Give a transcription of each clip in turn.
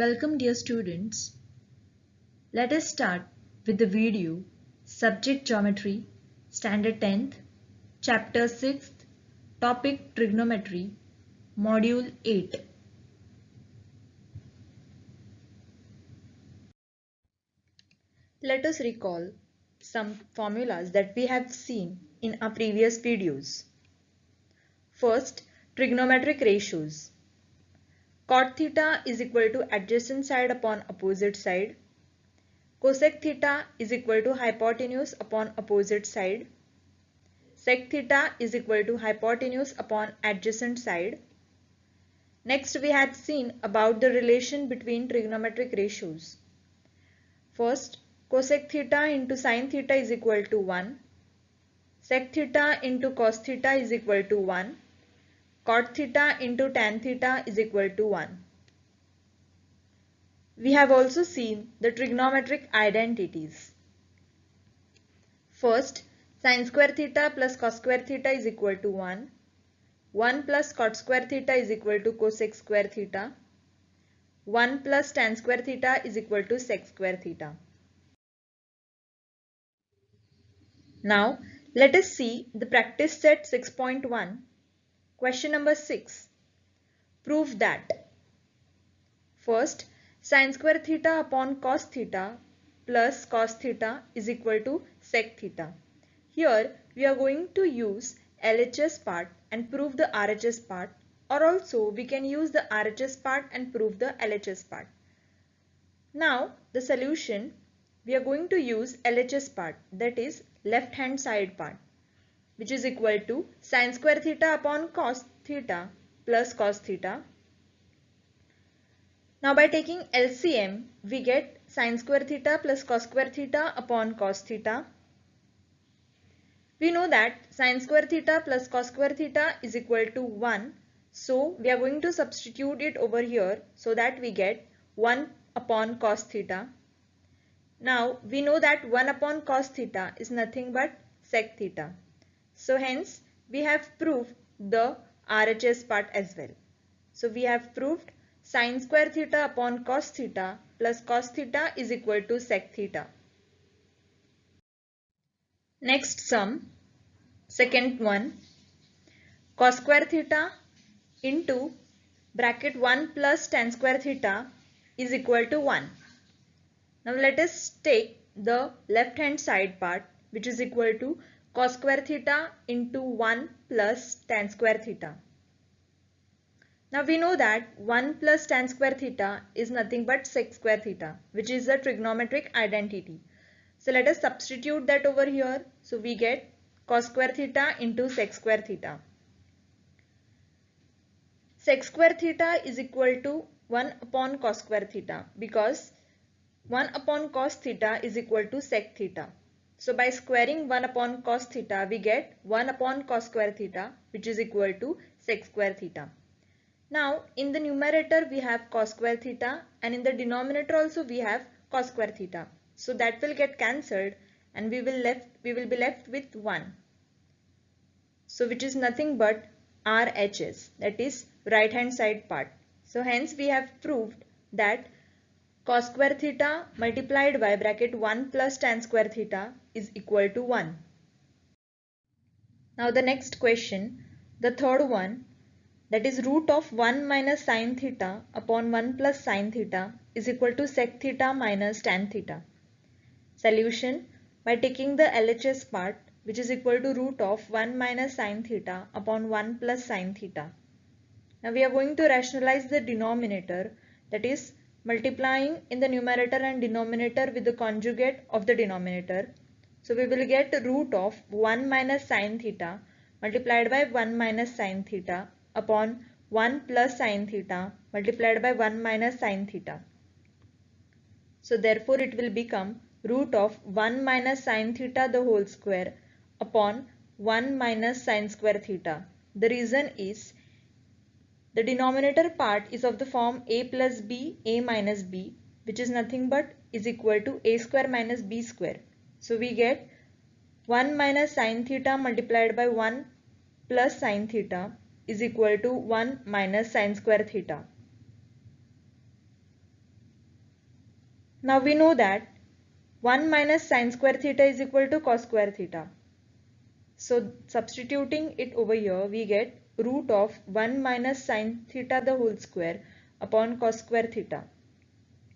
Welcome dear students. Let us start with the video Subject Geometry, Standard 10th, Chapter 6th, Topic Trigonometry, Module 8. Let us recall some formulas that we have seen in our previous videos. First, trigonometric ratios. Cot theta is equal to adjacent side upon opposite side. Cosec theta is equal to hypotenuse upon opposite side. Sec theta is equal to hypotenuse upon adjacent side. Next, we had seen about the relation between trigonometric ratios. First, cosec theta into sin theta is equal to 1. Sec theta into cos theta is equal to 1. Cot theta into tan theta is equal to 1. We have also seen the trigonometric identities. First, sin square theta plus cos square theta is equal to 1. 1 plus cot square theta is equal to cosec square theta. 1 plus tan square theta is equal to sec square theta. Now, let us see the practice set 6.1. Question number 6. Prove that. First, sin square theta upon cos theta plus cos theta is equal to sec theta. Here, we are going to use LHS part and prove the RHS part, or also we can use the RHS part and prove the LHS part. Now, the solution, we are going to use LHS part, that is left hand side part, which is equal to sin square theta upon cos theta plus cos theta. Now by taking LCM, we get sin square theta plus cos square theta upon cos theta. We know that sin square theta plus cos square theta is equal to 1. So we are going to substitute it over here so that we get 1 upon cos theta. Now we know that 1 upon cos theta is nothing but sec theta. So hence we have proved the RHS part as well. So we have proved sin square theta upon cos theta plus cos theta is equal to sec theta. Next sum, second one, cos square theta into bracket 1 plus tan square theta is equal to 1. Now let us take the left hand side part, which is equal to cos square theta into 1 plus tan square theta. Now we know that 1 plus tan square theta is nothing but sec square theta, which is a trigonometric identity. So let us substitute that over here. So we get cos square theta into sec square theta. Sec square theta is equal to 1 upon cos square theta, because 1 upon cos theta is equal to sec theta. So by squaring 1 upon cos theta, we get 1 upon cos square theta, which is equal to sec square theta. Now in the numerator we have cos square theta, and in the denominator also we have cos square theta. So that will get cancelled and we will be left with 1. So which is nothing but RHS, that is right hand side part. So hence we have proved that cos square theta multiplied by bracket 1 plus tan square theta is equal to 1. Now the next question, the third one, that is root of 1 minus sin theta upon 1 plus sin theta is equal to sec theta minus tan theta. Solution, by taking the LHS part, which is equal to root of 1 minus sin theta upon 1 plus sin theta. Now we are going to rationalize the denominator, that is multiplying in the numerator and denominator with the conjugate of the denominator. So we will get root of 1 minus sin theta multiplied by 1 minus sin theta upon 1 plus sin theta multiplied by 1 minus sin theta. So therefore it will become root of 1 minus sin theta the whole square upon 1 minus sin square theta. The reason is the denominator part is of the form a plus b, a minus b, which is nothing but is equal to a square minus b square. So we get 1 minus sin theta multiplied by 1 plus sin theta is equal to 1 minus sin square theta. Now we know that 1 minus sine square theta is equal to cos square theta. So substituting it over here, we get root of 1 minus sine theta the whole square upon cos square theta.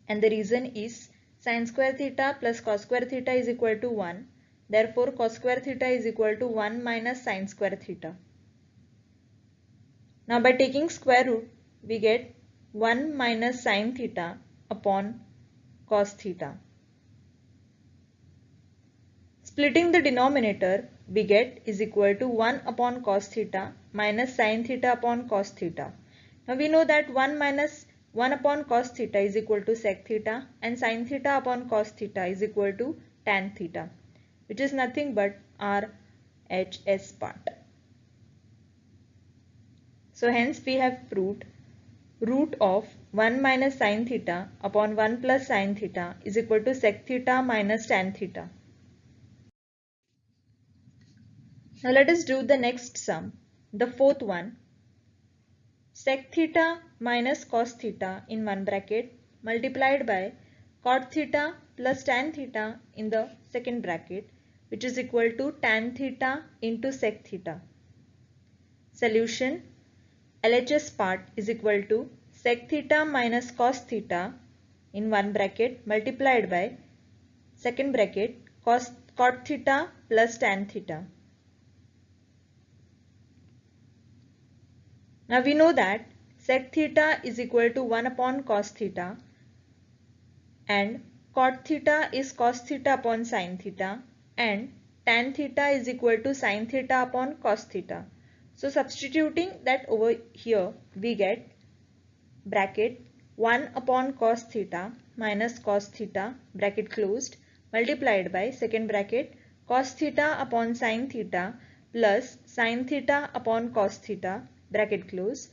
And the reason is sine square theta plus cos square theta is equal to 1. Therefore, cos square theta is equal to 1 minus sine square theta. Now by taking square root, we get 1 minus sine theta upon cos theta. Splitting the denominator, we get is equal to 1 upon cos theta minus sine theta upon cos theta. Now we know that 1 upon cos theta is equal to sec theta and sine theta upon cos theta is equal to tan theta, which is nothing but our RHS part. So hence we have proved root of 1 minus sine theta upon 1 plus sine theta is equal to sec theta minus tan theta. Now let us do the next sum, the fourth one. Sec theta minus cos theta in one bracket multiplied by cot theta plus tan theta in the second bracket, which is equal to tan theta into sec theta. Solution: LHS part is equal to sec theta minus cos theta in one bracket multiplied by second bracket cot theta plus tan theta. Now we know that sec theta is equal to 1 upon cos theta and cot theta is cos theta upon sin theta and tan theta is equal to sin theta upon cos theta. So substituting that over here, we get bracket 1 upon cos theta minus cos theta bracket closed multiplied by second bracket cos theta upon sin theta plus sin theta upon cos theta bracket close.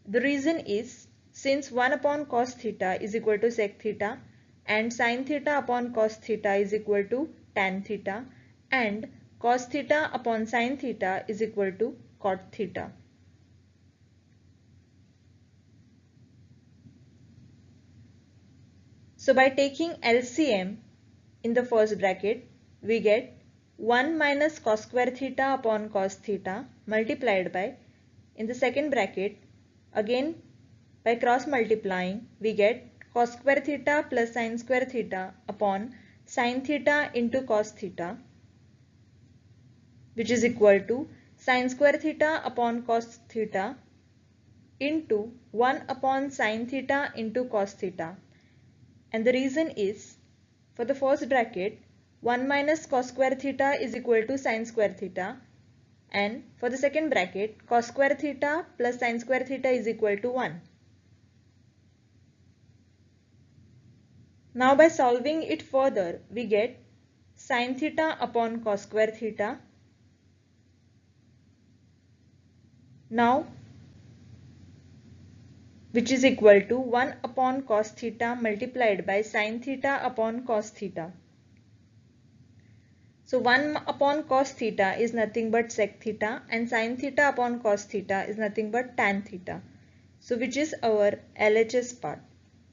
The reason is since 1 upon cos theta is equal to sec theta and sin theta upon cos theta is equal to tan theta and cos theta upon sin theta is equal to cot theta. So by taking LCM in the first bracket, we get 1 minus cos square theta upon cos theta multiplied by, in the second bracket, again by cross multiplying, we get cos square theta plus sin square theta upon sin theta into cos theta, which is equal to sin square theta upon cos theta into 1 upon sin theta into cos theta. And the reason is, for the first bracket, 1 minus cos square theta is equal to sin square theta, and for the second bracket, cos square theta plus sin square theta is equal to 1. Now by solving it further, we get sin theta upon cos square theta. Now, which is equal to 1 upon cos theta multiplied by sin theta upon cos theta. So 1 upon cos theta is nothing but sec theta and sin theta upon cos theta is nothing but tan theta. So which is our LHS part.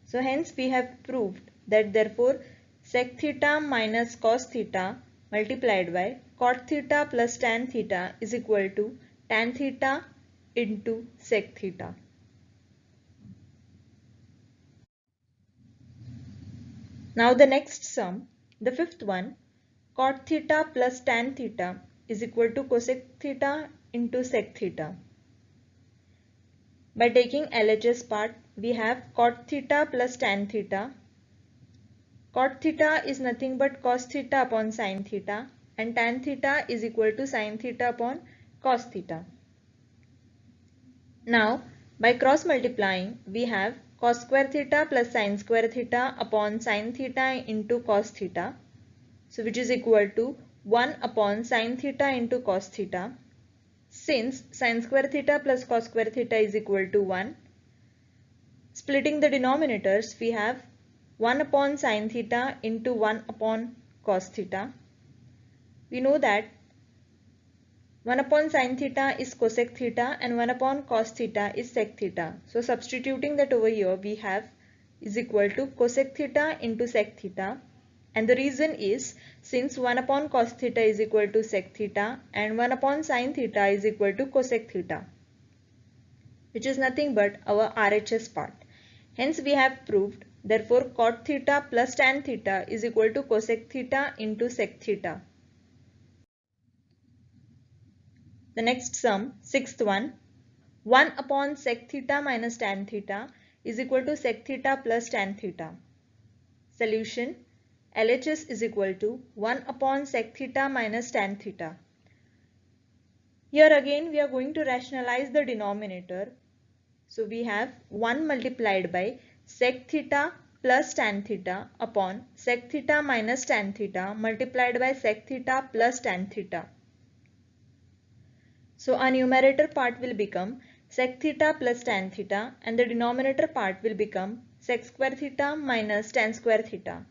So hence we have proved that therefore sec theta minus cos theta multiplied by cot theta plus tan theta is equal to tan theta into sec theta. Now the next sum, the fifth one, cot theta plus tan theta is equal to cosec theta into sec theta. By taking LHS part, we have cot theta plus tan theta. Cot theta is nothing but cos theta upon sin theta and tan theta is equal to sin theta upon cos theta. Now by cross multiplying, we have cos square theta plus sin square theta upon sin theta into cos theta, so which is equal to 1 upon sin theta into cos theta. Since sin square theta plus cos square theta is equal to 1, splitting the denominators, we have 1 upon sin theta into 1 upon cos theta. We know that 1 upon sin theta is cosec theta and 1 upon cos theta is sec theta. So substituting that over here, we have is equal to cosec theta into sec theta. And the reason is, since 1 upon cos theta is equal to sec theta and 1 upon sin theta is equal to cosec theta, which is nothing but our RHS part. Hence we have proved, therefore cot theta plus tan theta is equal to cosec theta into sec theta. The next sum, sixth one, 1 upon sec theta minus tan theta is equal to sec theta plus tan theta. Solution, LHS is equal to 1 upon sec theta minus tan theta. Here again we are going to rationalize the denominator. So we have 1 multiplied by sec theta plus tan theta upon sec theta minus tan theta multiplied by sec theta plus tan theta. So our numerator part will become sec theta plus tan theta and the denominator part will become sec square theta minus tan square theta,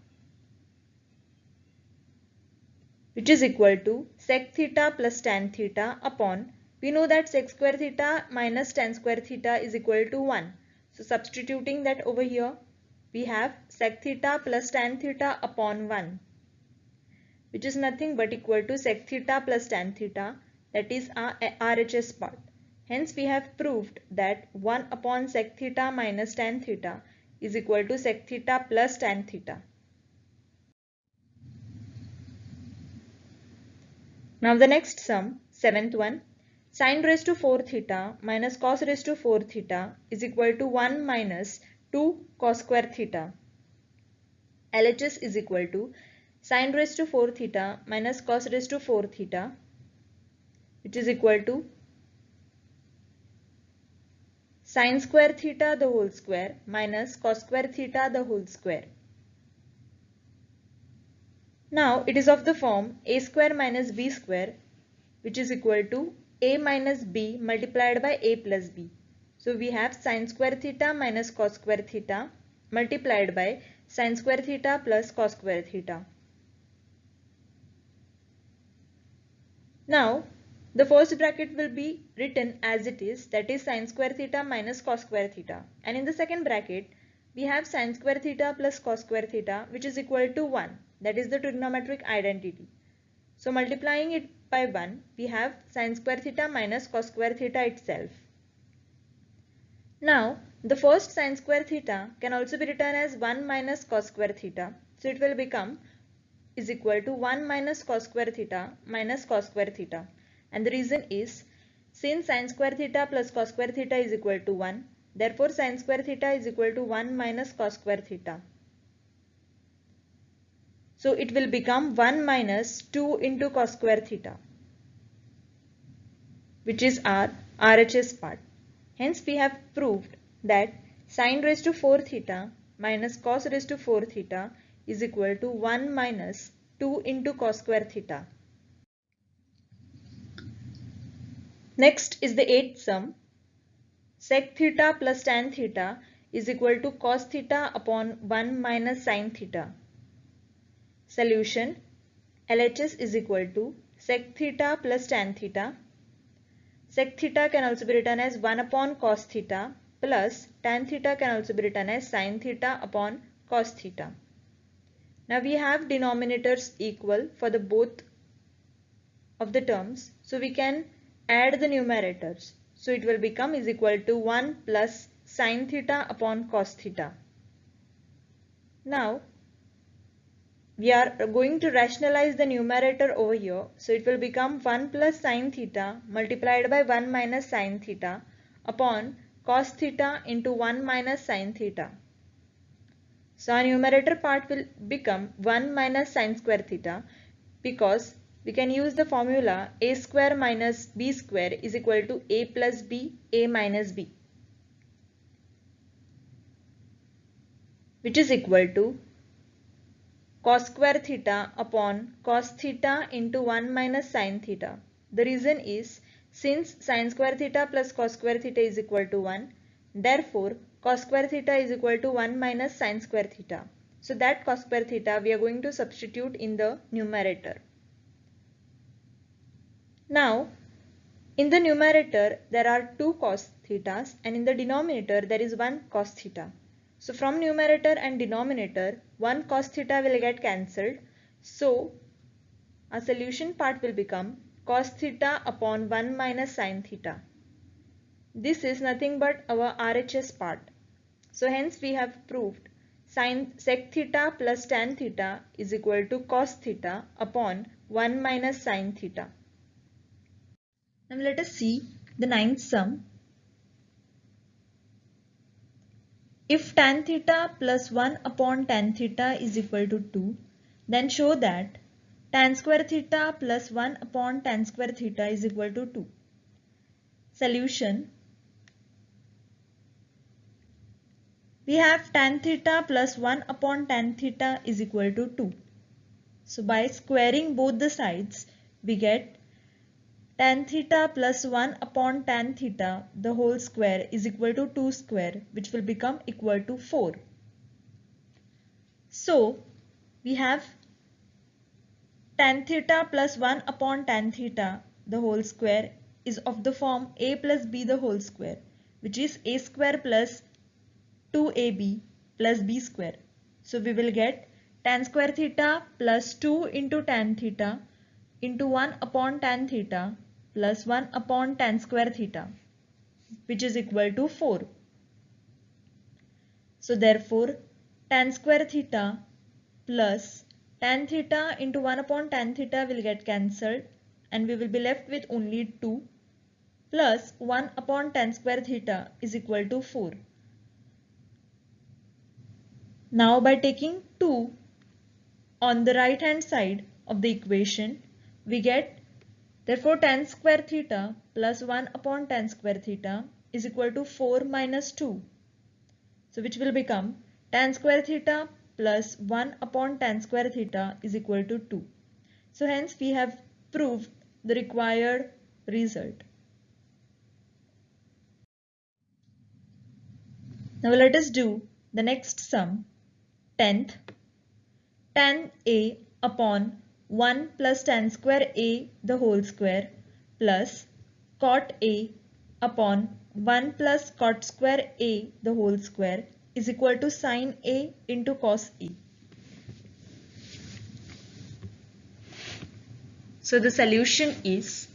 which is equal to sec theta plus tan theta upon, we know that sec square theta minus tan square theta is equal to 1. So substituting that over here, we have sec theta plus tan theta upon 1, which is nothing but equal to sec theta plus tan theta, that is our RHS part. Hence we have proved that 1 upon sec theta minus tan theta is equal to sec theta plus tan theta. Now the next sum, seventh one, sin raised to 4 theta minus cos raised to 4 theta is equal to 1 minus 2 cos square theta. LHS is equal to sin raised to 4 theta minus cos raised to 4 theta, which is equal to sin square theta the whole square minus cos square theta the whole square. Now it is of the form a square minus b square, which is equal to a minus b multiplied by a plus b. So we have sin square theta minus cos square theta multiplied by sin square theta plus cos square theta. Now the first bracket will be written as it is, that is sin square theta minus cos square theta, and in the second bracket we have sin square theta plus cos square theta, which is equal to 1, that is the trigonometric identity. So multiplying it by 1, we have sin square theta minus cos square theta itself. Now the first sin square theta can also be written as 1 minus cos square theta, so it will become is equal to 1 minus cos square theta minus cos square theta. And the reason is, since sin square theta plus cos square theta is equal to 1, therefore sin square theta is equal to 1 minus cos square theta. So it will become 1 minus 2 into cos square theta, which is our RHS part. Hence we have proved that sin raised to 4 theta minus cos raised to 4 theta is equal to 1 minus 2 into cos square theta. Next is the eighth sum. Sec theta plus tan theta is equal to cos theta upon 1 minus sin theta. Solution, LHS is equal to sec theta plus tan theta. Sec theta can also be written as 1 upon cos theta plus tan theta can also be written as sin theta upon cos theta. Now we have denominators equal for the both of the terms, so we can add the numerators. So it will become is equal to 1 plus sin theta upon cos theta. Now we are going to rationalize the numerator over here. So it will become 1 plus sin theta multiplied by 1 minus sin theta upon cos theta into 1 minus sin theta. So our numerator part will become 1 minus sin square theta, because we can use the formula a square minus b square is equal to a plus b, a minus b, which is equal to cos square theta upon cos theta into 1 minus sin theta. The reason is, since sin square theta plus cos square theta is equal to 1, therefore cos square theta is equal to 1 minus sin square theta. So that cos square theta we are going to substitute in the numerator. Now in the numerator there are 2 cos thetas and in the denominator there is 1 cos theta. So from numerator and denominator, 1 cos theta will get cancelled. So our solution part will become cos theta upon 1 minus sin theta. This is nothing but our RHS part. So hence we have proved sec theta plus tan theta is equal to cos theta upon 1 minus sin theta. Now let us see the ninth sum. If tan theta plus 1 upon tan theta is equal to 2, then show that tan square theta plus 1 upon tan square theta is equal to 2. Solution. We have tan theta plus 1 upon tan theta is equal to 2. So by squaring both the sides, we get tan theta plus 1 upon tan theta the whole square is equal to 2 square, which will become equal to 4. So we have tan theta plus 1 upon tan theta the whole square is of the form a plus b the whole square, which is a square plus 2ab plus b square. So we will get tan square theta plus 2 into tan theta into 1 upon tan theta plus 1 upon tan square theta, which is equal to 4. So therefore tan square theta plus tan theta into 1 upon tan theta will get cancelled and we will be left with only 2 plus 1 upon tan square theta is equal to 4. Now by taking 2 on the right hand side of the equation, we get therefore tan square theta plus 1 upon tan square theta is equal to 4 minus 2. So which will become tan square theta plus 1 upon tan square theta is equal to 2. So hence we have proved the required result. Now let us do the next sum. 10th, tan a upon 1 plus tan square a the whole square plus cot a upon 1 plus cot square a the whole square is equal to sin a into cos a. So the solution is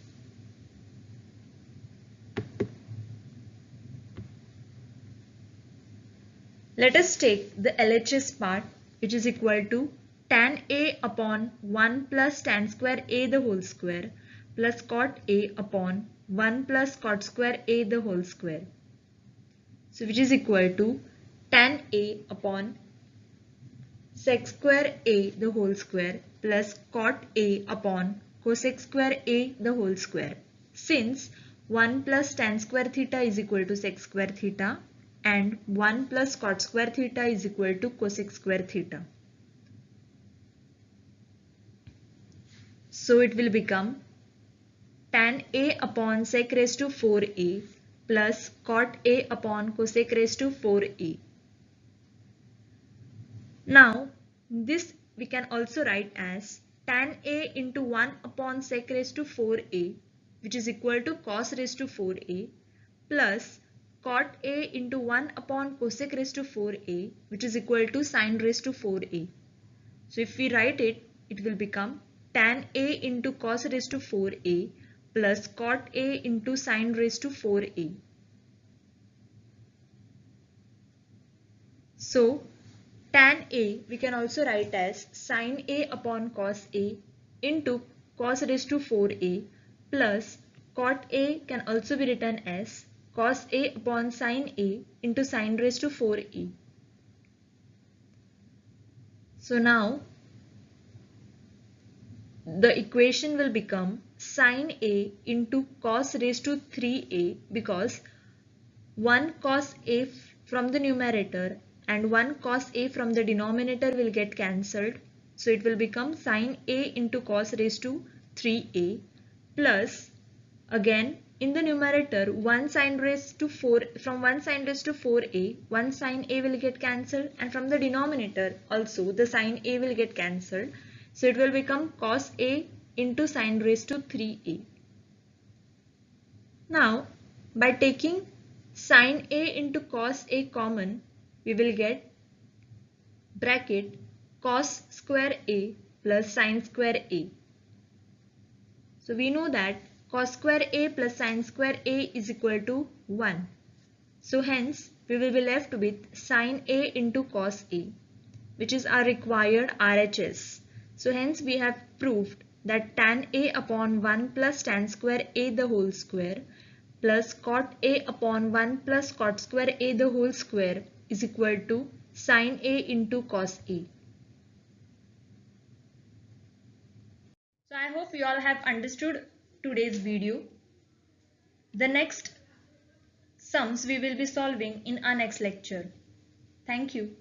let us take the LHS part, which is equal to tan a upon 1 plus tan square a the whole square plus cot a upon 1 plus cot square a the whole square. So which is equal to tan a upon sec square a the whole square plus cot a upon cosec square a the whole square. Since 1 plus tan square theta is equal to sec square theta and 1 plus cot square theta is equal to cosec square theta. So it will become tan a upon sec raised to 4a plus cot a upon cosec raised to 4a. Now this we can also write as tan a into 1 upon sec raised to 4a, which is equal to cos raised to 4a plus cot a into 1 upon cosec raised to 4a, which is equal to sin raised to 4a. So if we write it, it will become tan a into cos raised to 4a plus cot a into sin raised to 4a. So tan a we can also write as sin a upon cos a into cos raised to 4a plus cot a can also be written as cos a upon sin a into sin raised to 4a. So now the equation will become sin a into cos raised to 3a because 1 cos a from the numerator and 1 cos a from the denominator will get cancelled. So it will become sin a into cos raised to 3a plus again in the numerator 1 sin raised to 4 from 1 sin raised to 4a 1 sin a will get cancelled and from the denominator also the sin a will get cancelled. So it will become cos a into sin raised to 3a. Now by taking sin a into cos a common, we will get bracket cos square A plus sin square A. So we know that cos square A plus sin square A is equal to 1. So hence we will be left with sin A into cos A, which is our required RHS. So hence we have proved that tan A upon 1 plus tan square A the whole square plus cot A upon 1 plus cot square A the whole square is equal to sin A into cos A. So I hope you all have understood today's video. The next sums we will be solving in our next lecture. Thank you.